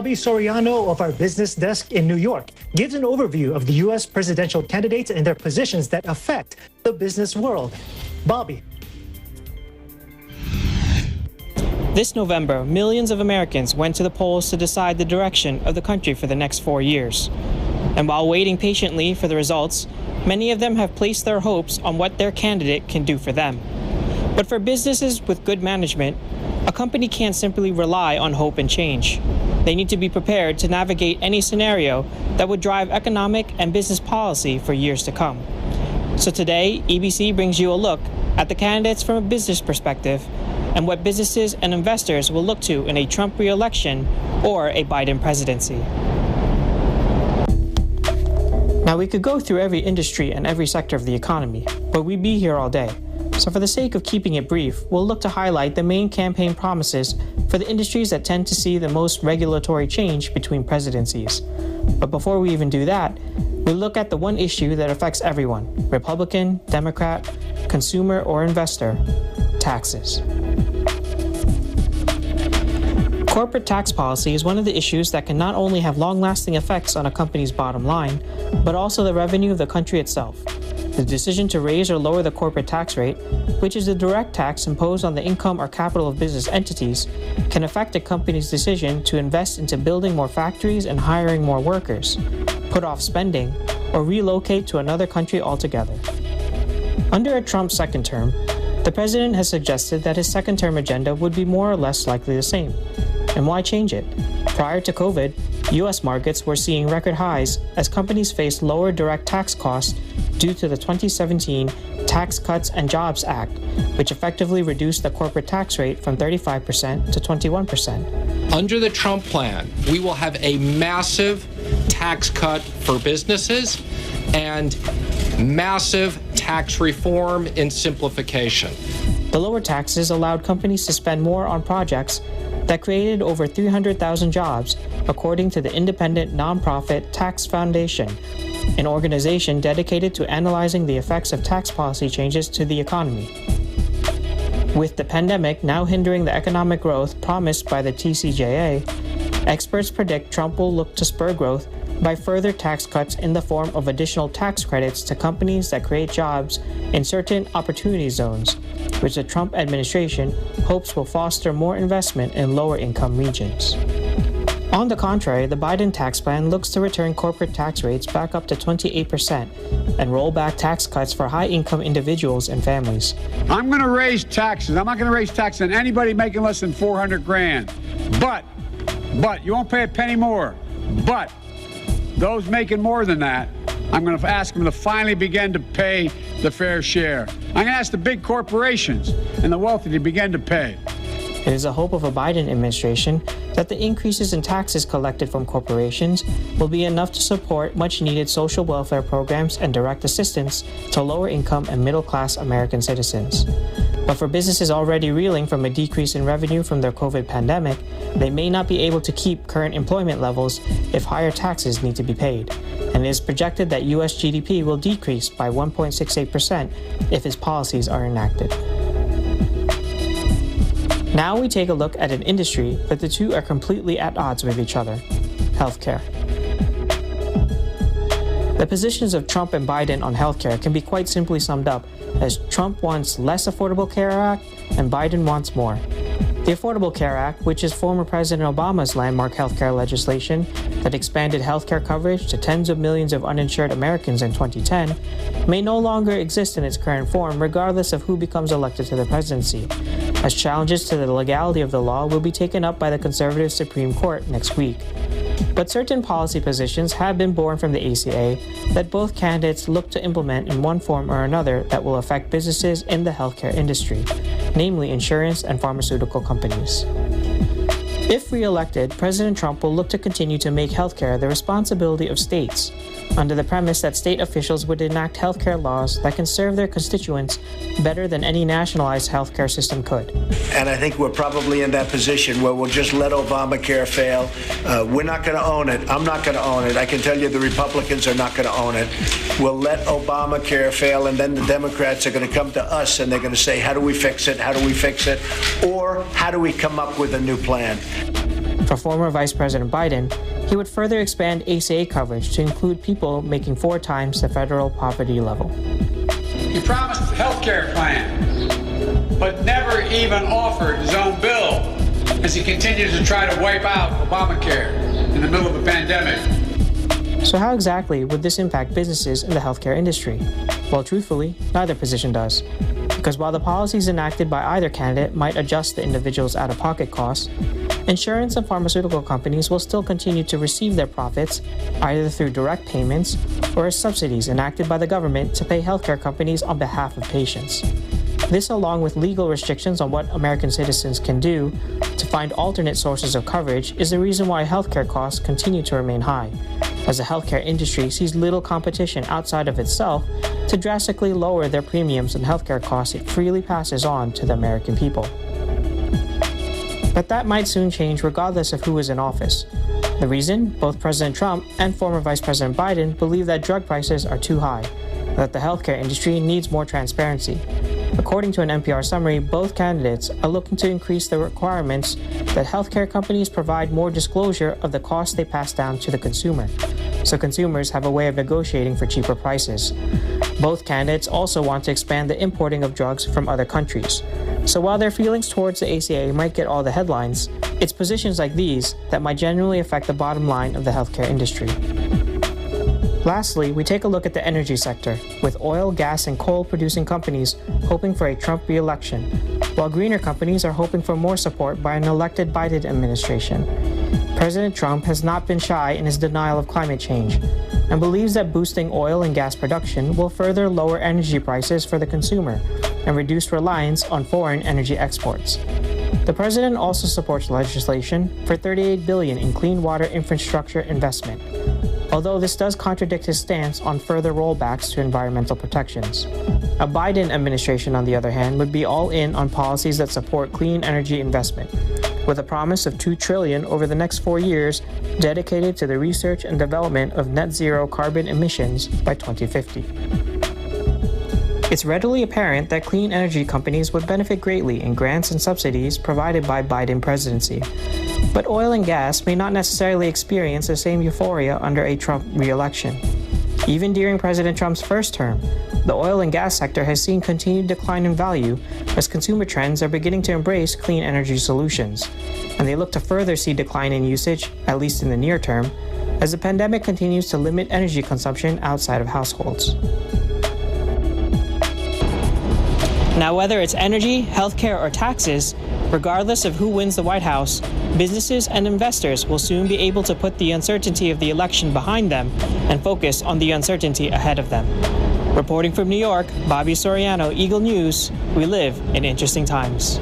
Bobby Soriano of our business desk in New York gives an overview of the U.S. presidential candidates and their positions that affect the business world. Bobby. This November, millions of Americans went to the polls to decide the direction of the country for the next 4 years. And while waiting patiently for the results, many of them have placed their hopes on what their candidate can do for them. But for businesses with good management, a company can't simply rely on hope and change. They need to be prepared to navigate any scenario that would drive economic and business policy for years to come. So today, EBC brings you a look at the candidates from a business perspective and what businesses and investors will look to in a Trump re-election or a Biden presidency. Now, we could go through every industry and every sector of the economy, but we'd be here all day. So for the sake of keeping it brief, we'll look to highlight the main campaign promises for the industries that tend to see the most regulatory change between presidencies. But before we even do that, we'll look at the one issue that affects everyone, Republican, Democrat, consumer, or investor: taxes. Corporate tax policy is one of the issues that can not only have long-lasting effects on a company's bottom line, but also the revenue of the country itself. The decision to raise or lower the corporate tax rate, which is the direct tax imposed on the income or capital of business entities, can affect a company's decision to invest into building more factories and hiring more workers, put off spending, or relocate to another country altogether. Under a Trump second term, the president has suggested that his second-term agenda would be more or less likely the same. And why change it? Prior to COVID, U.S. markets were seeing record highs as companies faced lower direct tax costs due to the 2017 Tax Cuts and Jobs Act, which effectively reduced the corporate tax rate from 35% to 21%. Under the Trump plan, we will have a massive tax cut for businesses and massive tax reform and simplification. The lower taxes allowed companies to spend more on projects that created over 300,000 jobs, according to the independent nonprofit Tax Foundation, an organization dedicated to analyzing the effects of tax policy changes to the economy. With the pandemic now hindering the economic growth promised by the TCJA, experts predict Trump will look to spur growth by further tax cuts in the form of additional tax credits to companies that create jobs in certain opportunity zones, which the Trump administration hopes will foster more investment in lower-income regions. On the contrary, the Biden tax plan looks to return corporate tax rates back up to 28% and roll back tax cuts for high-income individuals and families. I'm going to raise taxes. I'm not going to raise taxes on anybody making less than $400,000. But you won't pay a penny more. But those making more than that, I'm going to ask them to finally begin to pay the fair share. I'm going to ask the big corporations and the wealthy to begin to pay. It is a hope of a Biden administration that the increases in taxes collected from corporations will be enough to support much-needed social welfare programs and direct assistance to lower-income and middle-class American citizens. But for businesses already reeling from a decrease in revenue from their COVID pandemic, they may not be able to keep current employment levels if higher taxes need to be paid. And it is projected that U.S. GDP will decrease by 1.68% if his policies are enacted. Now we take a look at an industry that the two are completely at odds with each other: healthcare. The positions of Trump and Biden on healthcare can be quite simply summed up as Trump wants less Affordable Care Act and Biden wants more. The Affordable Care Act, which is former President Obama's landmark healthcare legislation that expanded healthcare coverage to tens of millions of uninsured Americans in 2010, may no longer exist in its current form regardless of who becomes elected to the presidency, as challenges to the legality of the law will be taken up by the conservative Supreme Court next week. But certain policy positions have been born from the ACA that both candidates look to implement in one form or another that will affect businesses in the healthcare industry, namely insurance and pharmaceutical companies. If re-elected, President Trump will look to continue to make healthcare the responsibility of states, under the premise that state officials would enact healthcare laws that can serve their constituents better than any nationalized healthcare system could. And I think we're probably in that position where we'll just let Obamacare fail. We're not going to own it. I'm not going to own it. I can tell you the Republicans are not going to own it. We'll let Obamacare fail, and then the Democrats are going to come to us and they're going to say, how do we fix it? How do we fix it? Or how do we come up with a new plan? For former Vice President Biden, he would further expand ACA coverage to include people making 4 times the federal poverty level. He promised a health care plan, but never even offered his own bill as he continues to try to wipe out Obamacare in the middle of a pandemic. So how exactly would this impact businesses in the healthcare industry? Well, truthfully, neither position does. Because while the policies enacted by either candidate might adjust the individual's out-of-pocket costs, insurance and pharmaceutical companies will still continue to receive their profits either through direct payments or as subsidies enacted by the government to pay healthcare companies on behalf of patients. This, along with legal restrictions on what American citizens can do to find alternate sources of coverage, is the reason why healthcare costs continue to remain high, as the healthcare industry sees little competition outside of itself to drastically lower their premiums and healthcare costs it freely passes on to the American people. But that might soon change regardless of who is in office. The reason? Both President Trump and former Vice President Biden believe that drug prices are too high, and that the healthcare industry needs more transparency. According to an NPR summary, both candidates are looking to increase the requirements that healthcare companies provide more disclosure of the costs they pass down to the consumer, so consumers have a way of negotiating for cheaper prices. Both candidates also want to expand the importing of drugs from other countries. So while their feelings towards the ACA might get all the headlines, it's positions like these that might genuinely affect the bottom line of the healthcare industry. Lastly, we take a look at the energy sector, with oil, gas, and coal-producing companies hoping for a Trump re-election, while greener companies are hoping for more support by an elected Biden administration. President Trump has not been shy in his denial of climate change, and believes that boosting oil and gas production will further lower energy prices for the consumer and reduce reliance on foreign energy exports. The president also supports legislation for $38 billion in clean water infrastructure investment, although this does contradict his stance on further rollbacks to environmental protections. A Biden administration, on the other hand, would be all in on policies that support clean energy investment, with a promise of $2 trillion over the next 4 years dedicated to the research and development of net zero carbon emissions by 2050. It's readily apparent that clean energy companies would benefit greatly in grants and subsidies provided by Biden presidency. But oil and gas may not necessarily experience the same euphoria under a Trump re-election. Even during President Trump's first term, the oil and gas sector has seen continued decline in value as consumer trends are beginning to embrace clean energy solutions, and they look to further see decline in usage, at least in the near term, as the pandemic continues to limit energy consumption outside of households. Now, whether it's energy, healthcare, or taxes, regardless of who wins the White House, businesses and investors will soon be able to put the uncertainty of the election behind them and focus on the uncertainty ahead of them. Reporting from New York, Bobby Soriano, Eagle News. We live in interesting times.